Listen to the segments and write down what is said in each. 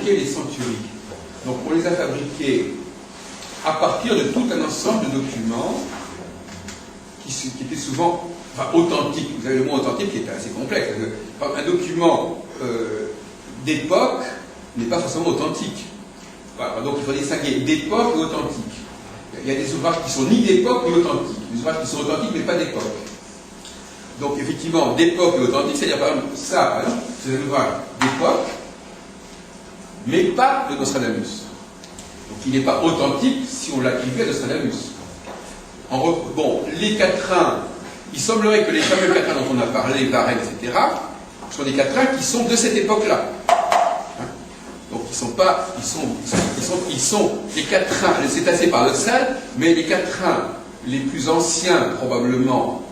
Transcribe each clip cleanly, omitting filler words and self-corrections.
fabriqué les centuries? Donc on les a fabriqués à partir de tout un ensemble de documents qui étaient souvent authentiques. Vous avez le mot authentique qui est assez complexe. Un document d'époque n'est pas forcément authentique. Voilà, donc il faut distinguer d'époque et authentique. Il y a des ouvrages qui sont ni d'époque ni authentiques. Des ouvrages qui sont authentiques mais pas d'époque. Donc effectivement, d'époque et authentique, c'est-à-dire par exemple, ça, par exemple, c'est un ouvrage d'époque, mais pas de Nostradamus. Donc il n'est pas authentique si on l'attribue à Nostradamus. Bon, les quatrains, il semblerait que les fameux quatrains dont on a parlé, Varenne, etc., sont des quatrains qui sont de cette époque-là. Hein? Donc ils sont pas, ils sont les quatrains, c'est assez paradoxal, mais les quatrains les plus anciens probablement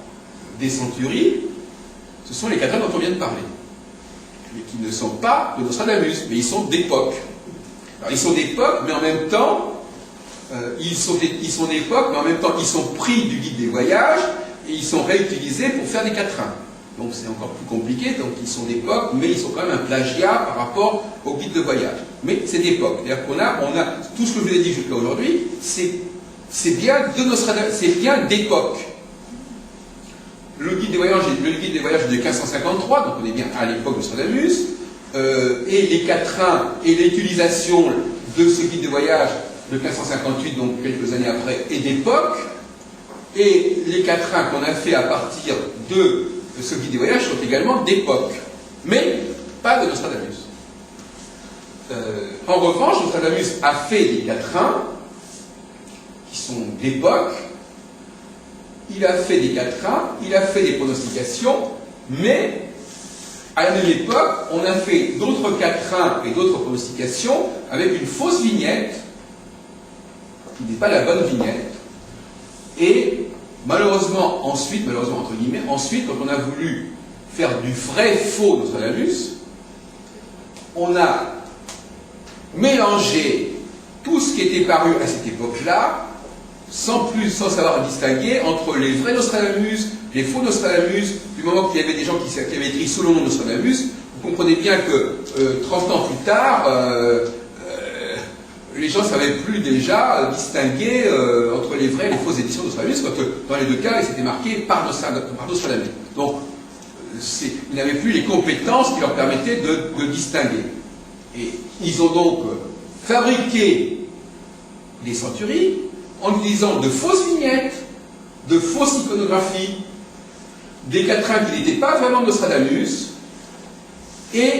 des centuries, ce sont les quatrains dont on vient de parler, mais qui ne sont pas de Nostradamus, mais ils sont d'époque. Alors ils sont d'époque, mais en même temps, ils sont d'époque, mais en même temps, ils sont pris du guide des voyages et ils sont réutilisés pour faire des quatrains. Donc c'est encore plus compliqué, donc ils sont d'époque, mais ils sont quand même un plagiat par rapport au guide de voyage. Mais c'est d'époque. C'est-à-dire qu'on a tout ce que je vous ai dit jusqu'à aujourd'hui, c'est bien de Nostradamus, c'est bien d'époque. Le guide des voyages est de 1553, donc on est bien à l'époque de Nostradamus, et les quatrains et l'utilisation de ce guide de voyage de 1558, donc quelques années après, est d'époque, et les quatrains qu'on a fait à partir de ce guide des voyages sont également d'époque, mais pas de Nostradamus. En revanche, Nostradamus a fait des quatrains qui sont d'époque, il a fait des quatrains, il a fait des pronostications, mais à la même époque, on a fait d'autres quatrains et d'autres pronostications avec une fausse vignette qui n'est pas la bonne vignette. Et malheureusement, entre guillemets, quand on a voulu faire du vrai faux Nostradamus, on a mélangé tout ce qui était paru à cette époque-là, sans savoir distinguer entre les vrais Nostradamus, les faux Nostradamus. Du moment qu'il y avait des gens qui avaient écrit sous le nom de Nostradamus, vous comprenez bien que 30 ans plus tard, les gens ne savaient plus déjà distinguer entre les vraies et les fausses éditions de Nostradamus, quand dans les deux cas, c'était marqué par Nostradamus. Donc, ils n'avaient plus les compétences qui leur permettaient de distinguer. Et ils ont donc fabriqué des centuries en utilisant de fausses vignettes, de fausses iconographies, des quatrains qui n'étaient pas vraiment Nostradamus, et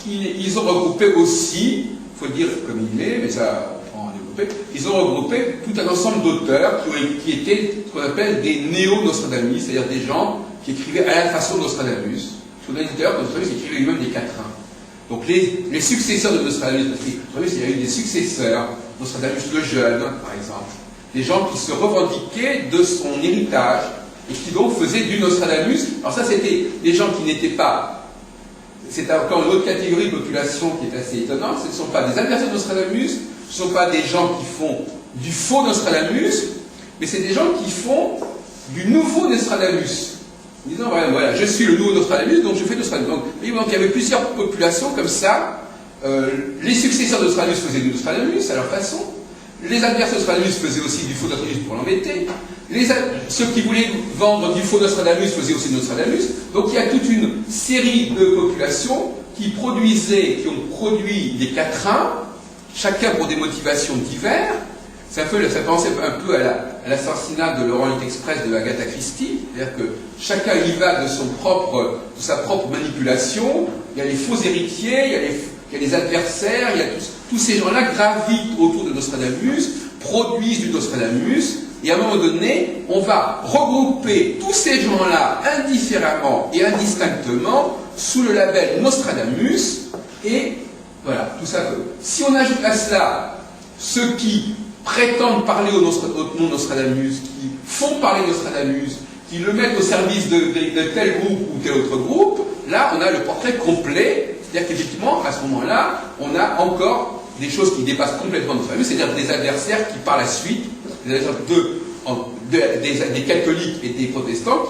ils ont regroupé aussi, il faut le dire comme il est, mais ça on va en développer, ils ont regroupé tout un ensemble d'auteurs qui étaient ce qu'on appelle des néo-Nostradamus, c'est-à-dire des gens qui écrivaient à la façon de Nostradamus. Parce qu'on a dit tout à l'heure que Nostradamus écrivait lui-même des quatrains. Donc les successeurs de Nostradamus, parce que Nostradamus, il y a eu des successeurs, Nostradamus le Jeune, par exemple, des gens qui se revendiquaient de son héritage et qui donc faisaient du Nostradamus. Alors ça, c'était des gens qui n'étaient pas... C'est encore une autre catégorie de population qui est assez étonnante. Ce ne sont pas des adversaires de Nostradamus, ce ne sont pas des gens qui font du faux Nostradamus, mais c'est des gens qui font du nouveau Nostradamus. En disant, voilà, je suis le nouveau Nostradamus, donc je fais Nostradamus. Donc il y avait plusieurs populations comme ça. Les successeurs de Nostradamus faisaient du Nostradamus à leur façon. Les adversaires de Nostradamus faisaient aussi du faux Nostradamus pour l'embêter. Ceux qui voulaient vendre du faux Nostradamus faisaient aussi du Nostradamus. Donc il y a toute une série de populations qui ont produit des quatrains, chacun pour des motivations diverses. Ça pensait un peu à l'assassinat de Laurent Express de Agatha Christie, c'est-à-dire que chacun y va de sa propre manipulation. Il y a les faux héritiers, il y a les adversaires, il y a tous ces gens-là gravitent autour de Nostradamus, produisent du Nostradamus, et à un moment donné, on va regrouper tous ces gens-là indifféremment et indistinctement sous le label Nostradamus, et voilà, tout ça. Si on ajoute à cela ceux qui prétendent parler au nom Nostradamus, qui font parler Nostradamus, qui le mettent au service de tel groupe ou tel autre groupe, là on a le portrait complet. C'est-à-dire qu'effectivement, à ce moment-là, on a encore des choses qui dépassent complètement Nostradamus, c'est-à-dire des adversaires qui, par la suite, des catholiques et des protestants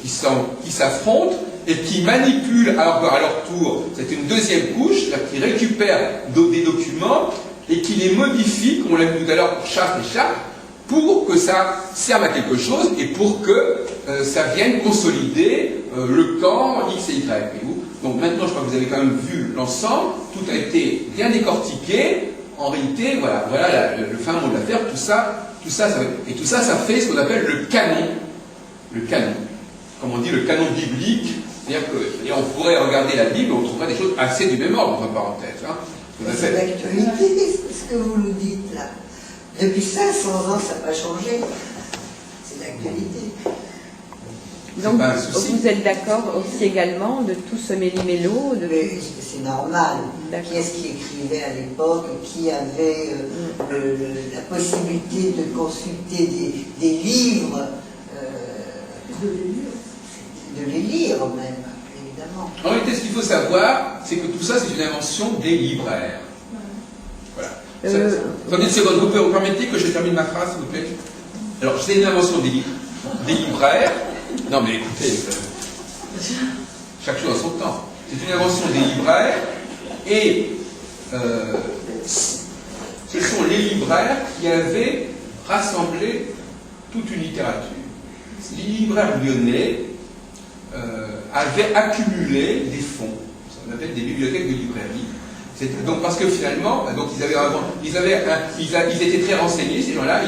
qui s'affrontent et qui manipulent à leur tour, c'est une deuxième couche, c'est-à-dire qui récupèrent des documents et qui les modifient, comme on l'a vu tout à l'heure pour Chartres et Chartres, pour que ça serve à quelque chose et pour que ça vienne consolider le camp X et Y. Voyez-vous. Donc maintenant, je crois que vous avez quand même vu l'ensemble, tout a été bien décortiqué. En réalité, voilà le fin mot de l'affaire, tout ça, ça fait ce qu'on appelle le canon. Le canon. Comme on dit, le canon biblique. C'est-à-dire qu'on pourrait regarder la Bible et on trouverait des choses assez du même ordre, entre parenthèses. Hein. C'est l'actualité, ce que vous nous dites là. Depuis 500 ans, ça n'a pas changé. C'est l'actualité. Donc, vous êtes d'accord aussi également de tout ce méli-mélo C'est normal. Qui est-ce qui écrivait à l'époque? Qui avait la possibilité de consulter des livres, de les lire même, évidemment. En réalité, ce qu'il faut savoir, c'est que tout ça, c'est une invention des libraires. Voilà. Attendez une seconde, vous permettez que je termine ma phrase, s'il vous plaît? Alors, c'est une invention des libraires. Non, mais écoutez, chaque chose en son temps. C'est une invention des libraires, et ce sont les libraires qui avaient rassemblé toute une littérature. Les libraires lyonnais avaient accumulé des fonds, ce qu'on appelle des bibliothèques de librairie. Donc, parce que finalement, donc ils étaient très renseignés, ces gens-là,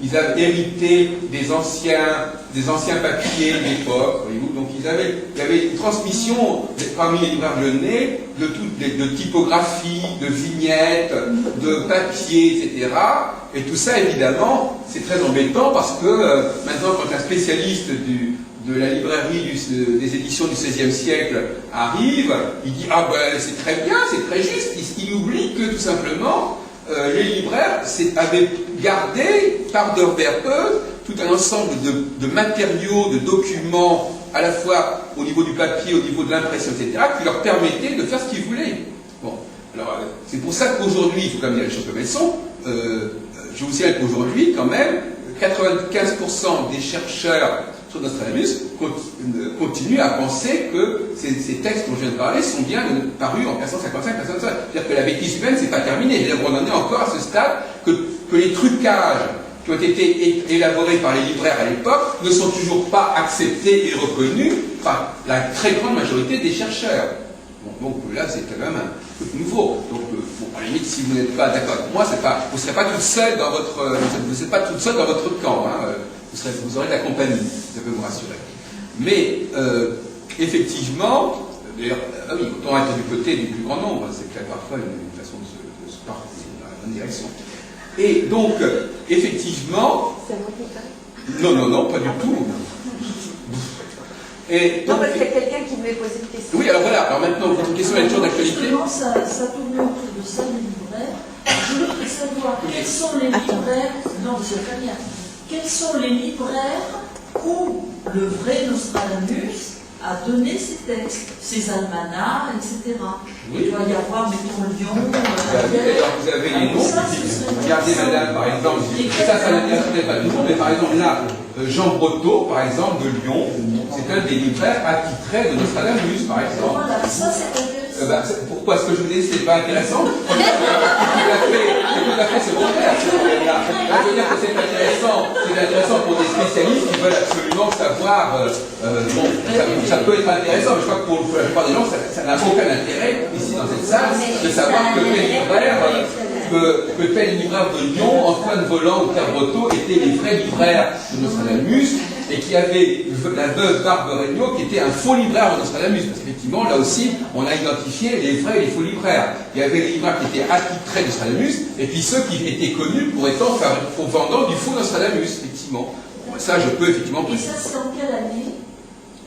ils avaient hérité des anciens papiers de l'époque, voyez-vous, donc il y avait une transmission parmi les libraires lyonnais de typographie, de vignettes, de papier, etc. Et tout ça, évidemment, c'est très embêtant parce que maintenant, quand un spécialiste de la librairie des éditions du XVIe siècle arrive, il dit « Ah ben c'est très bien, c'est très juste ». Il oublie que tout simplement, les libraires avaient gardé par vers eux tout un ensemble de matériaux, de documents, à la fois au niveau du papier, au niveau de l'impression, etc., qui leur permettaient de faire ce qu'ils voulaient. Bon, alors c'est pour ça qu'aujourd'hui, il faut quand même dire les choses comme elles sont, je vous signale qu'aujourd'hui, quand même, 95% des chercheurs sur Nostradamus continuent à penser que ces textes dont je viens de parler sont bien parus en 1555, 1555. C'est-à-dire que la bêtise humaine, c'est pas terminé. On en est encore à ce stade que les trucages qui ont été élaborés par les libraires à l'époque ne sont toujours pas acceptés et reconnus par la très grande majorité des chercheurs. Bon, donc là, c'est quand même un truc nouveau. Donc, à la limite, si vous n'êtes pas d'accord avec moi, vous ne serez pas toute seule dans votre, vous n'êtes pas toute seule dans votre camp. Hein. Vous aurez de la compagnie, ça peut vous rassurer. Mais, effectivement, d'ailleurs, oui, autant être du côté du plus grand nombre, c'est parfois une façon de se partir dans la bonne direction. Et donc, effectivement... Non, pas du tout. Et donc, non, parce qu'il y a quelqu'un qui m'avait posé une question. Oui, alors voilà, alors maintenant, votre question est toujours d'actualité. Justement, ça tourne autour de ça, les libraires. Je voudrais savoir quels sont les libraires... Non, c'est très bien. Quels sont les libraires où le vrai Nostradamus a donné ses textes, ses almanachs, etc. Oui. Il doit y avoir, mettons, Lyon... Alors vous avez les noms. Regardez, madame, par exemple, ça n'intéresse peut-être pas tout le monde, mais par exemple, là, Jean Breteau, par exemple, de Lyon, c'est un des libraires attitrés de Nostradamus, par exemple. Voilà, ça c'est intéressant. Pourquoi ce que je vous dis, c'est pas intéressant? C'est tout à fait secondaire. Là, je veux dire que c'est intéressant pour des spécialistes qui veulent absolument savoir. Bon, ça peut être intéressant, mais je crois que pour la plupart des gens, ça n'a aucun intérêt, ici dans cette salle, de savoir que tel libraire de Lyon, Antoine Voland ou Pierre Breteau étaient les vrais libraires de Nostradamus, et qui avait la veuve Barbe Regnault qui était un faux libraire de Nostradamus, parce qu'effectivement, là aussi, on a identifié les vrais et les faux libraires. Il y avait les libraires qui étaient attitrés de Nostradamus, et puis ceux qui étaient connus pour étant vendant du faux Nostradamus, effectivement. Bon, ça, je peux effectivement... Et ça, c'est en quelle année?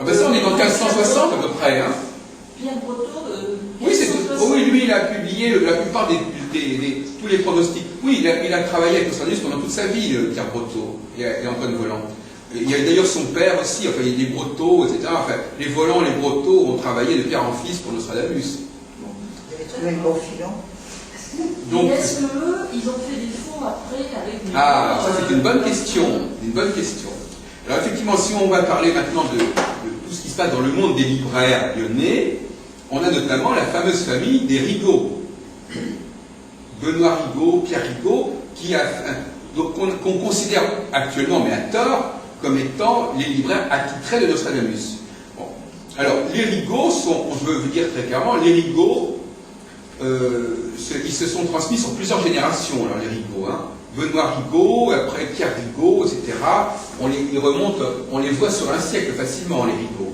Ah ben ça, on est dans 1560 à peu près, hein. Pierre Breteau, oui, lui, il a publié la plupart tous les pronostics. Oui, il a travaillé avec Nostradamus pendant toute sa vie, Pierre Breteau et Antoine Voland. Il y a d'ailleurs son père aussi, enfin, il y a des Breteaux, etc. Enfin, les Voland, les Breteaux ont travaillé de père en fils pour Nostradamus. Bon. Vous avez trouvé le bon filon. Donc, est-ce qu'eux, ils ont fait des faux après avec des... Ah, ça c'est une bonne question. Une bonne question. Alors effectivement, si on va parler maintenant de tout ce qui se passe dans le monde des libraires lyonnais, on a notamment la fameuse famille des Rigaud. Benoît Rigaud, Pierre Rigaud, qu'on considère actuellement, mais à tort, comme étant les libraires attitrés de Nostradamus. Bon. Alors, les Rigaud sont, je veux vous dire très clairement, les Rigaud, ils se sont transmis sur plusieurs générations, alors les Rigaud. Hein. Benoît Rigaud, après Pierre Rigaud, etc. On les voit sur un siècle facilement, les Rigaud.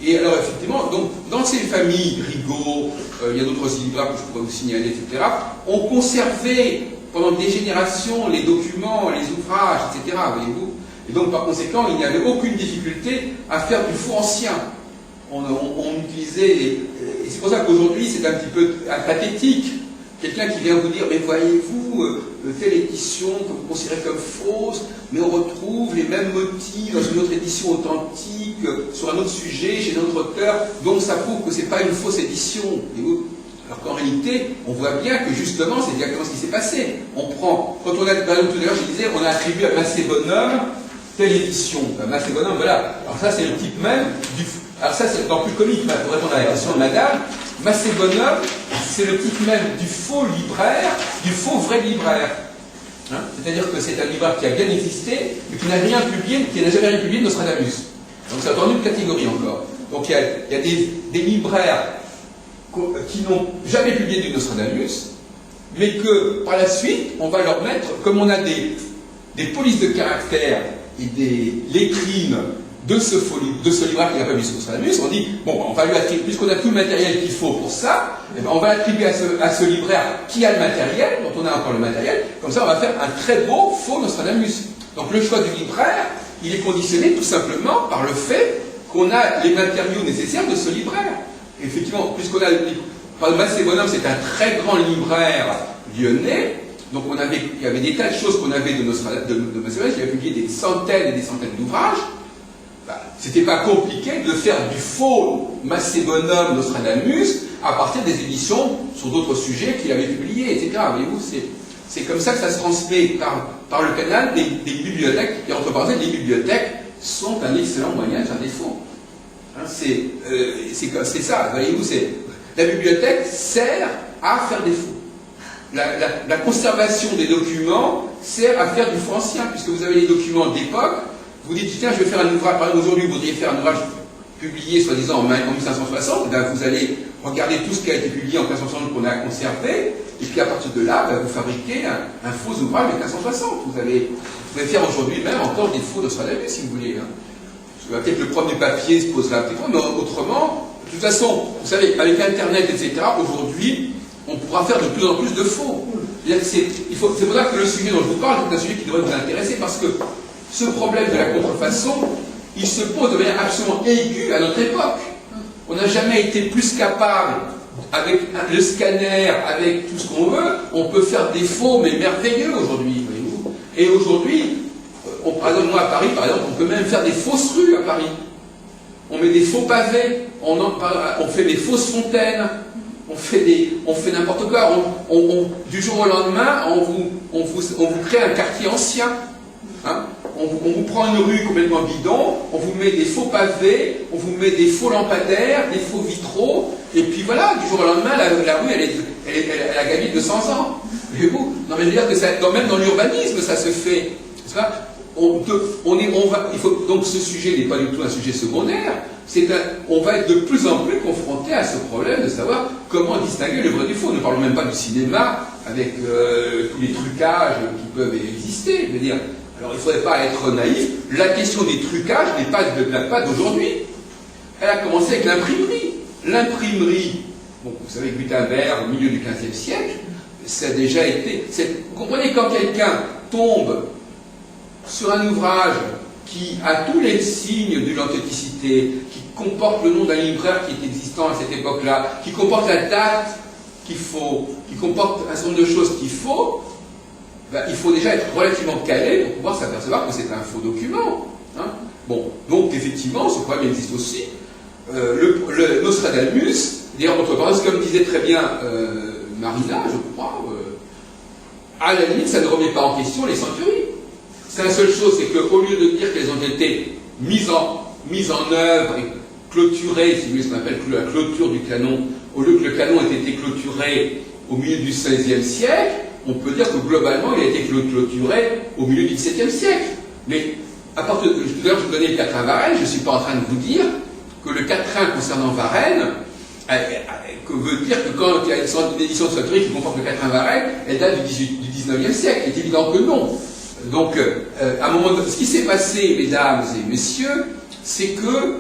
Et alors, effectivement, donc, dans ces familles Rigaud, il y a d'autres libraires que je pourrais vous signaler, etc., ont conservé pendant des générations les documents, les ouvrages, etc., voyez-vous. Et donc, par conséquent, il n'y avait aucune difficulté à faire du faux ancien. On utilisait, et c'est pour ça qu'aujourd'hui, c'est un petit peu pathétique. Quelqu'un qui vient vous dire, mais voyez-vous, telle édition que vous considérez comme fausse, mais on retrouve les mêmes motifs dans une autre édition authentique, sur un autre sujet, chez un autre auteur, donc ça prouve que ce n'est pas une fausse édition. Alors qu'en réalité, on voit bien que justement, c'est exactement ce qui s'est passé. On prend, quand on a, par exemple, tout à l'heure, je disais, on a attribué à Massé Bonhomme telle édition. Massé Bonhomme, voilà. Alors ça, c'est le type même du... Alors ça, c'est encore plus comique, pour répondre à la question de madame. Massé Bonhomme, c'est le type même du faux libraire, du faux vrai libraire. Hein, c'est-à-dire que c'est un libraire qui a bien existé, mais qui n'a rien publié, qui n'a jamais rien publié de Nostradamus. Donc c'est encore une catégorie encore. Donc il y a des libraires qui n'ont jamais publié du Nostradamus, mais que par la suite, on va leur mettre, comme on a des polices de caractère et des lettrines de ce libraire qui n'a pas mis Nostradamus, on dit, bon, on va lui attribuer, puisqu'on a tout le matériel qu'il faut pour ça, eh ben, on va l'attribuer à ce libraire qui a le matériel, dont on a encore le matériel, comme ça on va faire un très beau faux Nostradamus. Donc le choix du libraire, il est conditionné tout simplement par le fait qu'on a les matériaux nécessaires de ce libraire. Et effectivement, puisqu'on a, par exemple, Massé Bonhomme, c'est un très grand libraire lyonnais, donc il y avait des tas de choses qu'on avait de Massé Bonhomme, il avait publié des centaines et des centaines d'ouvrages. C'était pas compliqué de faire du faux Massé Bonhomme Nostradamus à partir des éditions sur d'autres sujets qu'il avait publiés, etc. Voyez-vous, c'est comme ça que ça se transmet par le canal des bibliothèques. Et entre parenthèses, les bibliothèques sont un excellent moyen de faire des faux. Hein, c'est ça, voyez-vous, la bibliothèque sert à faire des faux. La conservation des documents sert à faire du faux ancien, puisque vous avez les documents d'époque. Vous dites, tiens, je vais faire un ouvrage, par exemple aujourd'hui, vous voudriez faire un ouvrage publié, soi-disant, en 1560, eh bien, vous allez regarder tout ce qui a été publié en 1560 qu'on a conservé, et puis à partir de là, vous fabriquez un faux ouvrage de 1560. Vous pouvez faire aujourd'hui même encore des faux Nostradamus, si vous voulez. Hein. Peut-être le premier papier se posera un petit peu, mais autrement, de toute façon, vous savez, avec Internet, etc., aujourd'hui, on pourra faire de plus en plus de faux. C'est pour ça que le sujet dont je vous parle, c'est un sujet qui devrait vous intéresser, parce que ce problème de la contrefaçon, il se pose de manière absolument aiguë à notre époque. On n'a jamais été plus capable, avec le scanner, avec tout ce qu'on veut, on peut faire des faux, mais merveilleux aujourd'hui, voyez-vous. Et aujourd'hui, par exemple, moi à Paris, par exemple, on peut même faire des fausses rues à Paris. On met des faux pavés, on fait des fausses fontaines, on fait n'importe quoi. Du jour au lendemain, on vous crée un quartier ancien. Hein, on vous prend une rue complètement bidon, on vous met des faux pavés, on vous met des faux lampadaires, des faux vitraux, et puis voilà, du jour au lendemain, la rue, elle a gagné 200 ans. Voyez-vous ? Non, mais je veux dire que ça, même dans l'urbanisme, ça se fait. Donc ce sujet n'est pas du tout un sujet secondaire, on va être de plus en plus confronté à ce problème de savoir comment distinguer le vrai du faux. Ne parlons même pas du cinéma, avec tous les trucages qui peuvent exister. Je veux dire, alors il ne faudrait pas être naïf, la question des trucages n'est pas d'aujourd'hui. Elle a commencé avec l'imprimerie. L'imprimerie, bon, vous savez, Gutenberg, au milieu du XVe siècle, ça a déjà été... Vous comprenez, quand quelqu'un tombe sur un ouvrage qui a tous les signes de l'authenticité, qui comporte le nom d'un libraire qui est existant à cette époque-là, qui comporte la date qu'il faut, qui comporte un certain nombre de choses qu'il faut, ben, il faut déjà être relativement calé pour pouvoir s'apercevoir que c'est un faux document. Hein. Bon, donc effectivement, ce problème existe aussi. Le Nostradamus, d'ailleurs, entre parenthèses, comme disait très bien Marina, je crois, à la limite, ça ne remet pas en question les centuries. C'est la seule chose, c'est qu'au lieu de dire qu'elles ont été mises en œuvre clôturé, si vous voulez, ce qu'on appelle la clôture du canon, au lieu que le canon ait été clôturé au milieu du XVIe siècle, on peut dire que globalement, il a été clôturé au milieu du XVIIe siècle. Mais, à partir de, tout à l'heure, je vous donnais le quatrain Varenne, je ne suis pas en train de vous dire que le quatrain concernant Varenne, que veut dire que quand il y a une édition de Sauterelle qui comporte le quatrain Varenne, elle date du XIXe siècle. Il est évident que non. Donc, à un moment donné, ce qui s'est passé, mesdames et messieurs, c'est que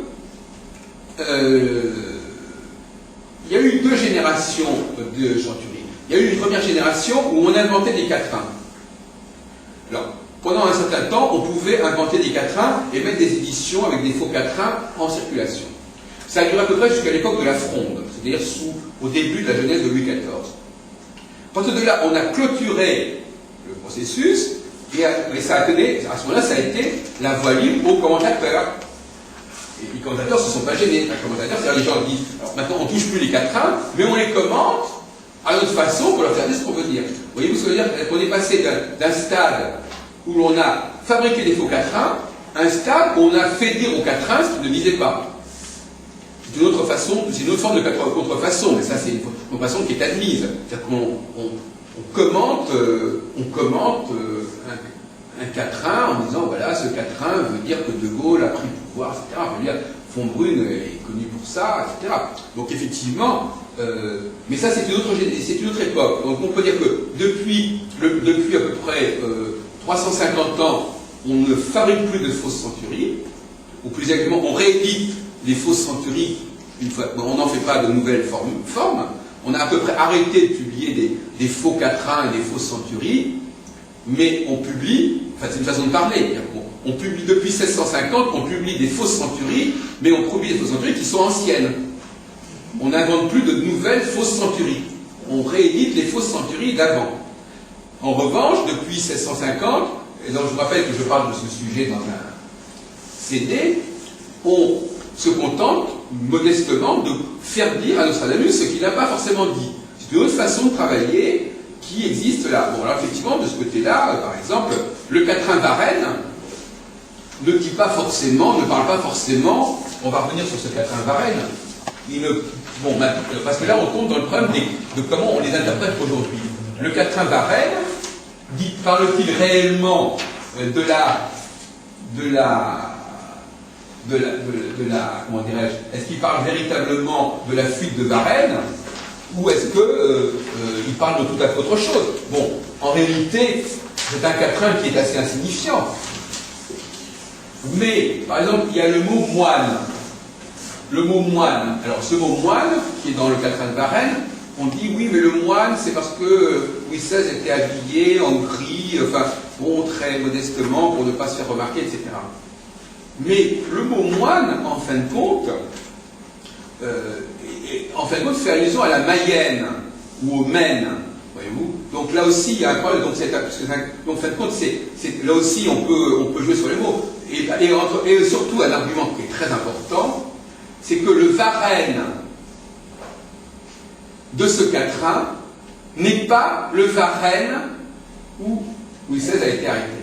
il y a eu deux générations de chanturie. Il y a eu une première génération où on inventait des quatrains. Alors, pendant un certain temps, on pouvait inventer des quatrains et mettre des éditions avec des faux quatrains en circulation. Ça a duré à peu près jusqu'à l'époque de la Fronde, c'est-à-dire au début de la jeunesse de Louis XIV. À partir de là, on a clôturé le processus, et ça a donné, à ce moment-là, ça a été la voie libre aux commentateurs. Et les commentateurs ne se sont pas gênés. Les commentateurs, c'est-à-dire les gens disent, alors maintenant on ne touche plus les quatrains, mais on les commente à notre façon pour leur faire dire ce qu'on veut dire. Voyez-vous ce que je veux dire? On est passé d'un stade où l'on a fabriqué des faux quatrains à un stade où on a fait dire aux quatrains ce qu'ils ne disaient pas. C'est une autre façon, c'est une autre forme de contrefaçon, mais ça c'est une contrefaçon qui est admise. C'est-à-dire qu'on commente un quatrain en disant voilà, ce quatrain veut dire que De Gaulle a pris le pouvoir, etc. Veut dire Fontbrune est connu pour ça, etc. Donc effectivement, mais ça c'est une autre époque. Donc on peut dire que depuis à peu près 350 ans, on ne fabrique plus de fausses centuries, ou plus exactement, on réédite les fausses centuries une fois. Bon, on n'en fait pas de nouvelles formes. On a à peu près arrêté de publier des faux quatrains et des fausses centuries, mais on publie, enfin c'est une façon de parler, on publie depuis 1650, on publie des fausses centuries, mais on publie des fausses centuries qui sont anciennes. On n'invente plus de nouvelles fausses centuries. On réédite les fausses centuries d'avant. En revanche, depuis 1650, et donc je vous rappelle que je parle de ce sujet dans un CD, on se contente modestement de faire dire à Nostradamus ce qu'il n'a pas forcément dit. C'est une autre façon de travailler qui existe là. Bon, alors effectivement, de ce côté-là, par exemple, le quatrain Varenne ne dit pas forcément, ne parle pas forcément, on va revenir sur ce quatrain Varenne, bon, parce que là on tombe dans le problème de comment on les interprète aujourd'hui. Le quatrain Varenne parle-t-il réellement comment dirais-je, est-ce qu'il parle véritablement de la fuite de Varenne, ou est-ce qu'il parle de tout à fait autre chose? Bon, en réalité, c'est un quatrain qui est assez insignifiant. Mais, par exemple, il y a le mot moine. Le mot moine. Alors, ce mot moine, qui est dans le quatrain de Varenne, on dit oui, mais le moine, c'est parce que Louis XVI était habillé en gris, enfin, bon, très modestement, pour ne pas se faire remarquer, etc. Mais le mot moine, en fin de compte, fait allusion à la Mayenne, ou au Maine, voyez-vous. Donc là aussi, il y a un problème. Donc, en fin de compte, là aussi, on peut jouer sur les mots. Et surtout, un argument qui est très important, c'est que le Varenne de ce quatrain n'est pas le Varenne où Louis XVI a été arrêté.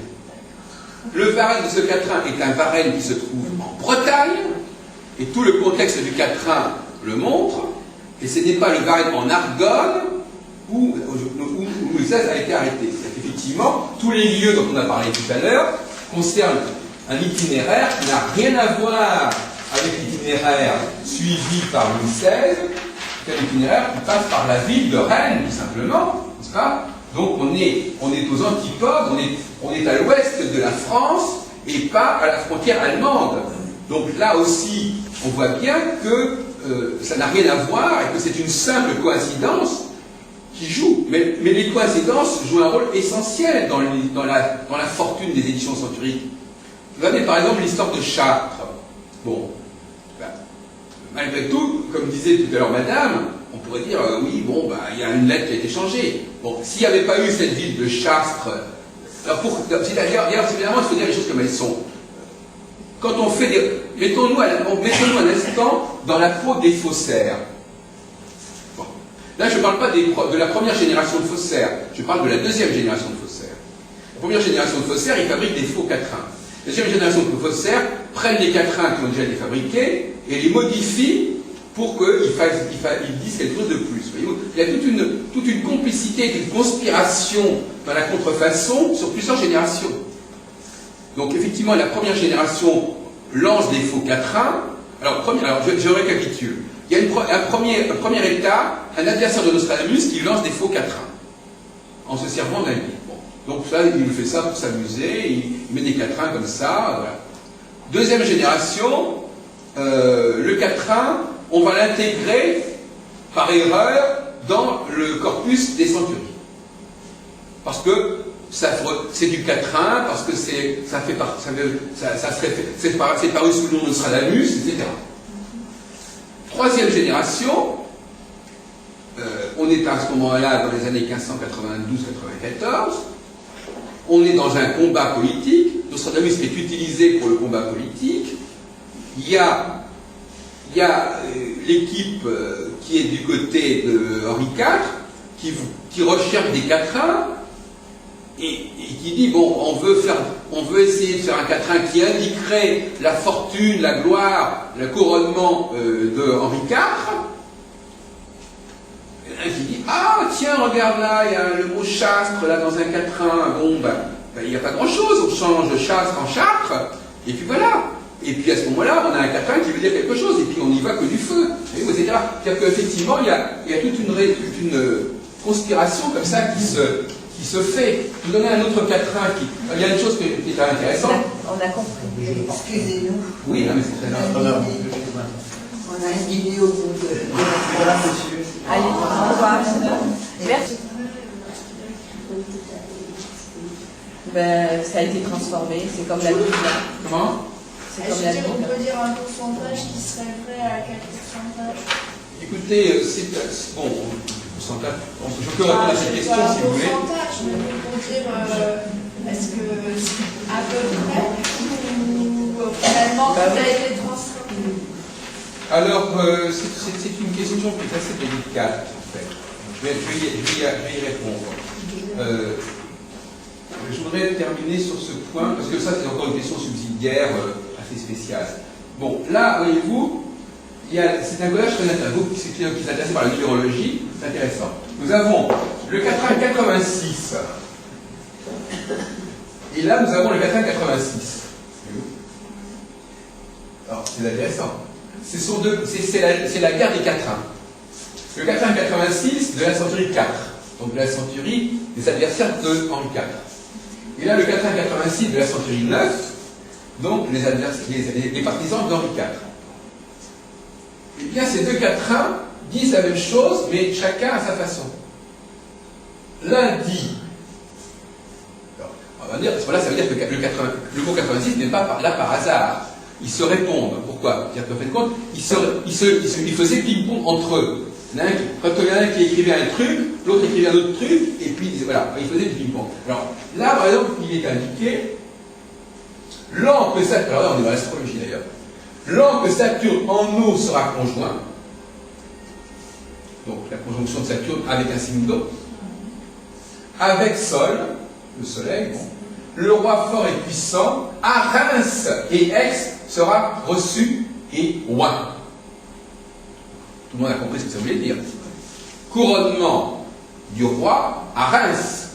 Le Varenne de ce quatrain est un Varenne qui se trouve en Bretagne, et tout le contexte du quatrain le montre, et ce n'est pas le Varenne en Argonne où Louis XVI a été arrêté. Effectivement, tous les lieux dont on a parlé tout à l'heure concernent un itinéraire qui n'a rien à voir avec l'itinéraire suivi par Louis XVI, c'est un itinéraire qui passe par la ville de Rennes, tout simplement, n'est-ce pas? Donc on est aux antipodes, on est à l'ouest de la France et pas à la frontière allemande. Donc là aussi, on voit bien que ça n'a rien à voir et que c'est une simple coïncidence qui joue. Mais les coïncidences jouent un rôle essentiel dans la fortune des éditions centuriques. Vous avez par exemple l'histoire de Chartres. Bon, malgré tout, comme disait tout à l'heure Madame, on pourrait dire, oui, bon, il y a une lettre qui a été changée. Bon, s'il n'y avait pas eu cette ville de Chartres, alors évidemment, il faut dire les choses comme elles sont. Quand on fait mettons-nous un instant dans la peau des faussaires. Bon. Là, je ne parle pas de la première génération de faussaires, je parle de la deuxième génération de faussaires. La première génération de faussaires, ils fabriquent des faux quatrains. La deuxième génération de faussaires prennent les quatrains qui ont déjà été fabriqués et les modifient pour qu'ils disent quelque chose de plus. Voyez-vous, il y a toute une complicité, une conspiration dans la contrefaçon sur plusieurs générations. Donc effectivement, la première génération lance des faux quatrains. Alors je récapitule. Il y a un premier état, un adversaire de Nostradamus qui lance des faux quatrains en se servant d'un livre. Bon. Donc ça, il fait ça pour s'amuser, il met des quatrains comme ça. Voilà. Deuxième génération, le quatrain, on va l'intégrer par erreur dans le corpus des centuries. Parce que c'est du quatrain, parce que c'est paru sous le nom de Nostradamus, etc. Troisième génération, on est à ce moment-là dans les années 1592-94, on est dans un combat politique, Nostradamus est utilisé pour le combat politique, il y a l'équipe qui est du côté de Henri IV, qui recherche des quatrains, et qui dit, bon, on veut essayer de faire un quatrain qui indiquerait la fortune, la gloire, le couronnement de Henri IV. Et un qui dit, ah tiens, regarde là, il y a le mot chastre là dans un quatrain. Bon, il n'y a pas grand-chose, on change chastre en châtre, et puis voilà. Et puis à ce moment-là, on a un quatrain qui veut dire quelque chose, et puis on n'y va que du feu, etc. C'est-à-dire qu'effectivement, il y a toute une conspiration comme ça qui se fait. Je vous donner un autre quatrain il y a une chose qui est intéressante. On a compris. Excusez-nous. Oui, non, mais c'est très important. On a un dîner au bout de Voilà, monsieur. Allez, au revoir. Merci. Ça a été transformé, c'est comme la Bible. Comment? C'est comme la Bible. On peut dire un pourcentage qui serait vrai à quel pourcentage? Écoutez, bon, pourcentage. Je peux répondre à cette question si vous voulez. Un pourcentage, mais pour dire est-ce que à peu près ou finalement tout a été transformé? Alors, c'est une question qui est assez délicate, en fait. Je vais y répondre. Je voudrais terminer sur ce point, parce que ça, c'est encore une question subsidiaire assez spéciale. Bon, là, voyez-vous, c'est un collage très intéressant. Vous qui êtes intéressé par la numérologie, c'est intéressant. Nous avons le quatrain 86. Et là, nous avons le quatrain 86. Alors, c'est intéressant. C'est la guerre des quatrains. Le quatrain 86 de la centurie 4, donc de la centurie des adversaires de Henri IV. Et là, le quatrain 86 de la centurie 9, donc les partisans d'Henri IV. Eh bien, ces deux quatrains disent la même chose, mais chacun à sa façon. L'un dit, on va dire, ça veut dire que le mot 86 n'est pas là par hasard. Ils se répondent. Pourquoi? C'est-à-dire qu'en fin de compte, ils faisaient ping-pong entre eux. Quand il y en a un qui écrivait un truc, l'autre écrivait un autre truc, et puis voilà, ils faisaient du ping-pong. Alors là, par exemple, il est indiqué l'an que Saturne, alors là on est dans l'astrologie d'ailleurs, l'an que Saturne en eau sera conjoint, donc la conjonction de Saturne avec un signe d'eau, avec Sol, le soleil, bon, le roi fort et puissant, à Reims et Aix sera reçu et oint. Tout le monde a compris ce que ça voulait dire. Couronnement du roi à Reims.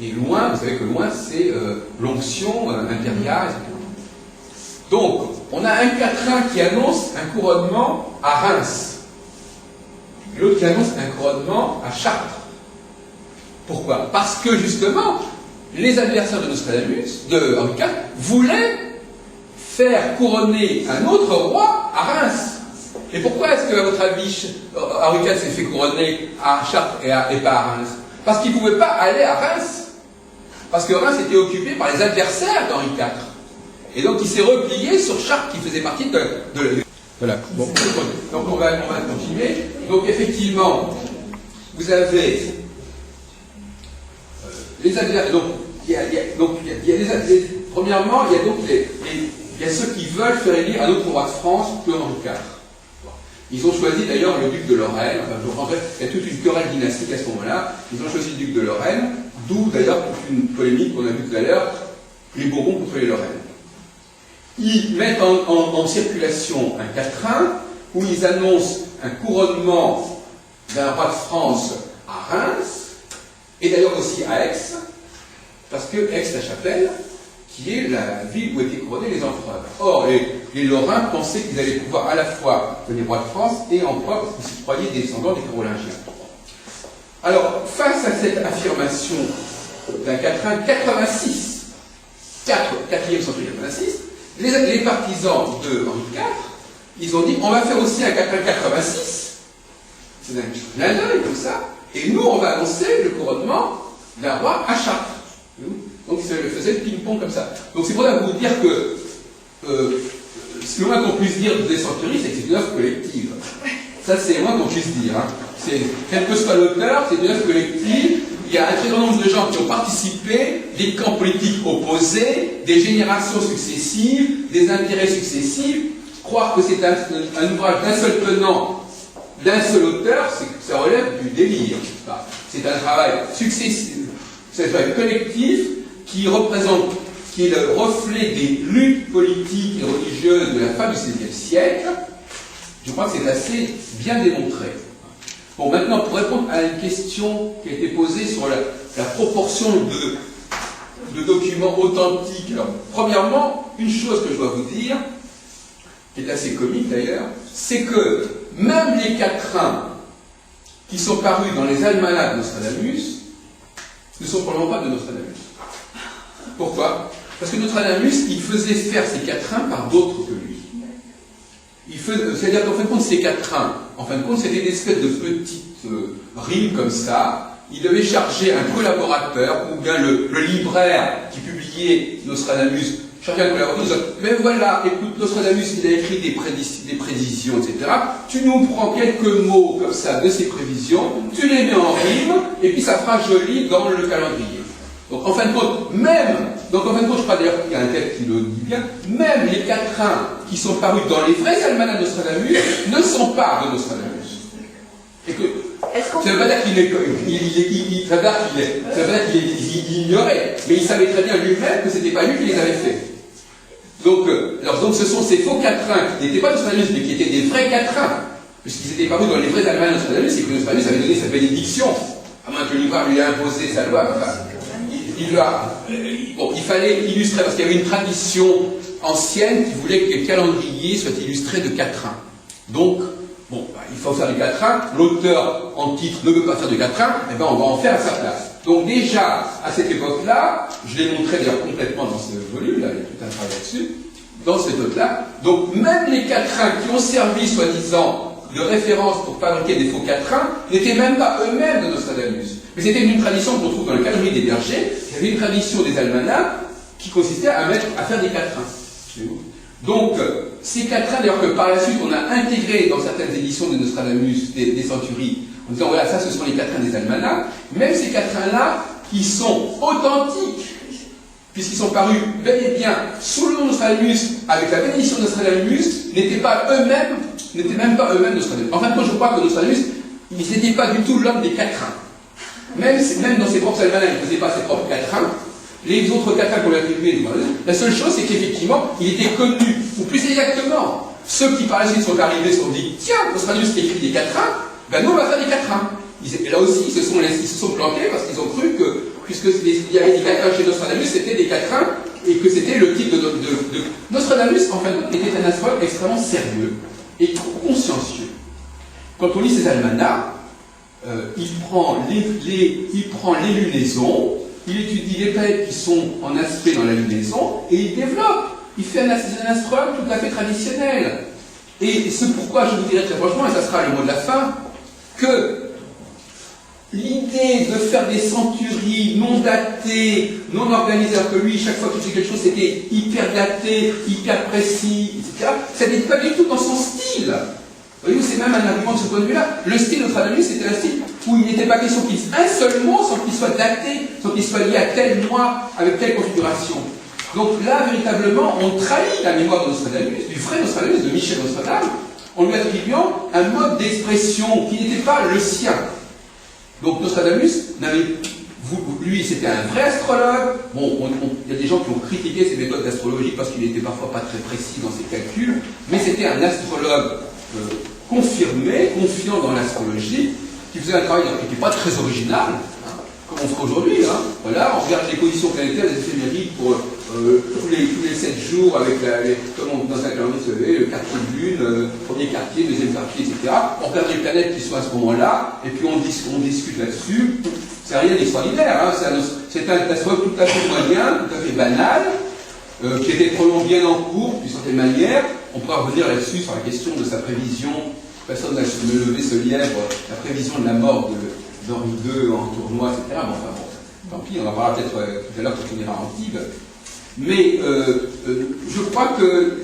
Et loin, vous savez que loin, c'est l'onction impériale, etc. Donc, on a un quatrain qui annonce un couronnement à Reims. Et l'autre qui annonce un couronnement à Chartres. Pourquoi? Parce que, justement, les adversaires de Nostradamus, de Henri IV, voulaient faire couronner un autre roi à Reims. Et pourquoi est-ce que, à votre avis, Henri IV s'est fait couronner à Chartres et pas à Reims? Parce qu'il ne pouvait pas aller à Reims. Parce que Reims était occupé par les adversaires d'Henri IV. Et donc il s'est replié sur Chartres qui faisait partie de voilà. Bon, donc on va continuer. Donc effectivement, vous avez les adversaires. Donc il y a premièrement, il y a ceux qui veulent faire élire un autre roi de France que Henri IV. Ils ont choisi d'ailleurs le duc de Lorraine. Enfin, en fait, il y a toute une querelle dynastique à ce moment-là. Ils ont choisi le duc de Lorraine, d'où d'ailleurs toute une polémique qu'on a vue tout à l'heure, les Bourbons contre les Lorraines. ils mettent en circulation un quatrain où ils annoncent un couronnement d'un roi de France à Reims, et d'ailleurs aussi à Aix, parce que Aix-la-Chapelle, qui est la ville où étaient couronnés les empereurs. Or, les Lorrains pensaient qu'ils allaient pouvoir à la fois devenir roi de France et empereur, parce qu'ils se croyaient descendants des Carolingiens. Alors, face à cette affirmation d'un quatrain 86, 4e centurie 86, les partisans de Henri IV, ils ont dit, on va faire aussi un quatrain 86, c'est un clin d'œil comme ça, et nous, on va annoncer le couronnement d'un roi à Chartres. Donc, ils faisaient le ping-pong comme ça. Donc, c'est pour ça vous dire que le moins qu'on puisse dire des centuries, c'est que c'est une œuvre collective. Ça, c'est le moins qu'on puisse dire. Hein. Quel que soit l'auteur, c'est une œuvre collective. Il y a un très grand nombre de gens qui ont participé, des camps politiques opposés, des générations successives, des intérêts successifs. Croire que c'est un ouvrage d'un seul tenant, d'un seul auteur, ça relève du délire. C'est un travail successif, c'est un travail collectif qui représente, qui est le reflet des luttes politiques et religieuses de la fin du XVIe siècle. Je crois que c'est assez bien démontré. Bon, maintenant, pour répondre à une question qui a été posée sur la proportion de documents authentiques. Alors, premièrement, une chose que je dois vous dire, qui est assez comique d'ailleurs, c'est que même les quatrains qui sont parus dans les almanachs de Nostradamus ne sont probablement pas de Nostradamus. Pourquoi? Parce que Nostradamus, il faisait faire ses quatrains par d'autres que lui. C'est-à-dire qu'en fin de compte, ces quatrains, en fin de compte, c'était des espèces de petites rimes comme ça. Il devait charger un collaborateur, ou bien le libraire qui publiait Nostradamus, charger un collaborateur, disant, mais voilà, écoute, Nostradamus, il a écrit des prévisions, etc. Tu nous prends quelques mots comme ça de ces prévisions, tu les mets en rime, et puis ça fera joli dans le calendrier. Donc en fin de compte, je crois d'ailleurs qu'il y a un texte qui le dit bien, même les quatrains qui sont parus dans les vrais almanachs de Nostradamus ne sont pas de Nostradamus. Et que, ça ne veut pas dire qu'il ignorait, mais il savait très bien lui-même que ce n'était pas lui qui les avait faits. Donc ce sont ces faux quatrains qui n'étaient pas Nostradamus, mais qui étaient des vrais quatrains, puisqu'ils étaient parus dans les vrais almanachs de Nostradamus, et que Nostradamus avait donné sa bénédiction, à moins que le libraire lui ait imposé sa loi. Enfin, il fallait illustrer, parce qu'il y avait une tradition ancienne qui voulait que les calendriers soient illustrés de quatrains. Donc, il faut faire du quatrain, l'auteur en titre ne veut pas faire du quatrain, et bien on va en faire à sa place. Donc déjà, à cette époque-là, je l'ai montré d'ailleurs complètement dans ce volume, là, il y a tout un travail là-dessus, dans cette époque-là, donc même les quatrains qui ont servi, soi-disant, de référence pour fabriquer des faux quatrains, n'étaient même pas eux-mêmes de Nostradamus. Mais c'était une tradition qu'on trouve dans le calendrier des bergers, il y avait une tradition des almanachs qui consistait à faire des quatrains. Donc, ces quatrains, d'ailleurs que par la suite on a intégré dans certaines éditions de Nostradamus, des centuries, en disant voilà, ça ce sont les quatrains des almanachs, même ces quatrains-là, qui sont authentiques, puisqu'ils sont parus bel et bien sous le nom de Nostradamus, avec la bénédiction de Nostradamus, n'étaient même pas eux-mêmes Nostradamus. En fin de compte, je crois que Nostradamus, ils n'étaient pas du tout l'homme des quatrains. Même dans ses propres almanachs, il ne faisait pas ses propres quatrains. Les autres quatrains qu'on lui attribuait, la seule chose, c'est qu'effectivement, il était connu, ou plus exactement, ceux qui par la suite sont arrivés se sont dit, tiens, Nostradamus qui écrit des quatrains, ben nous on va faire des quatrains. Et là aussi, ils se sont plantés parce qu'ils ont cru que, puisqu'il y avait des quatrains chez Nostradamus, c'était des quatrains, et que c'était le type de Nostradamus, en fait, était un astrologue extrêmement sérieux et consciencieux. Quand on lit ses almanachs, il prend les lunaisons, il étudie les planètes qui sont en aspect dans la lunaison, et il développe. Il fait un astrologue tout à fait traditionnel. Et c'est pourquoi je vous dirais très franchement, et ça sera le mot de la fin, que l'idée de faire des centuries non datées, non organisées, alors que lui, chaque fois qu'il faisait quelque chose, c'était hyper daté, hyper précis, etc., ça n'était pas du tout dans son style. Voyez-vous, c'est même un argument de ce point de vue-là. Le style de Nostradamus, c'était un style où il n'était pas question qu'il dise un seul mot sans qu'il soit daté, sans qu'il soit lié à tel mois, avec telle configuration. Donc là, véritablement, on trahit la mémoire de Nostradamus, du vrai Nostradamus, de Michel Nostradamus, en lui attribuant un mode d'expression qui n'était pas le sien. Donc Nostradamus lui, c'était un vrai astrologue. Bon, il y a des gens qui ont critiqué ses méthodes d'astrologie parce qu'il était parfois pas très précis dans ses calculs, mais c'était un astrologue confirmé, confiant dans l'astrologie, qui faisait un travail qui n'était pas très original, hein, comme on ferait aujourd'hui. Hein. Voilà, on regarde les conditions planétaires, les éphémérides pour tous les 7 jours, avec comme dans un calendrier, vous savez, le quartier de lune, premier quartier, deuxième quartier, etc. On regarde les planètes qui sont à ce moment-là, et puis on discute là-dessus. C'est rien d'extraordinaire, hein. C'est un astrologue tout à fait moyen, tout à fait banal, qui était probablement bien en cours, d'une certaine manière. On pourra revenir là-dessus sur la question de sa prévision. Personne n'a levé ce lièvre, la prévision de la mort d'Henri II en tournoi, etc. Bon, enfin bon, tant pis, on en parlera peut-être tout à l'heure quand on ira à Antibes. Mais je crois que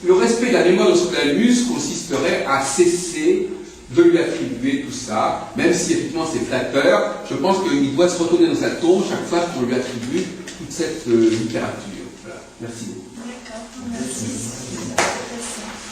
le respect de la mémoire de Nostradamus consisterait à cesser de lui attribuer tout ça, même si effectivement c'est flatteur. Je pense qu'il doit se retourner dans sa tombe chaque fois qu'on lui attribue toute cette littérature. Voilà. Merci. D'accord, merci.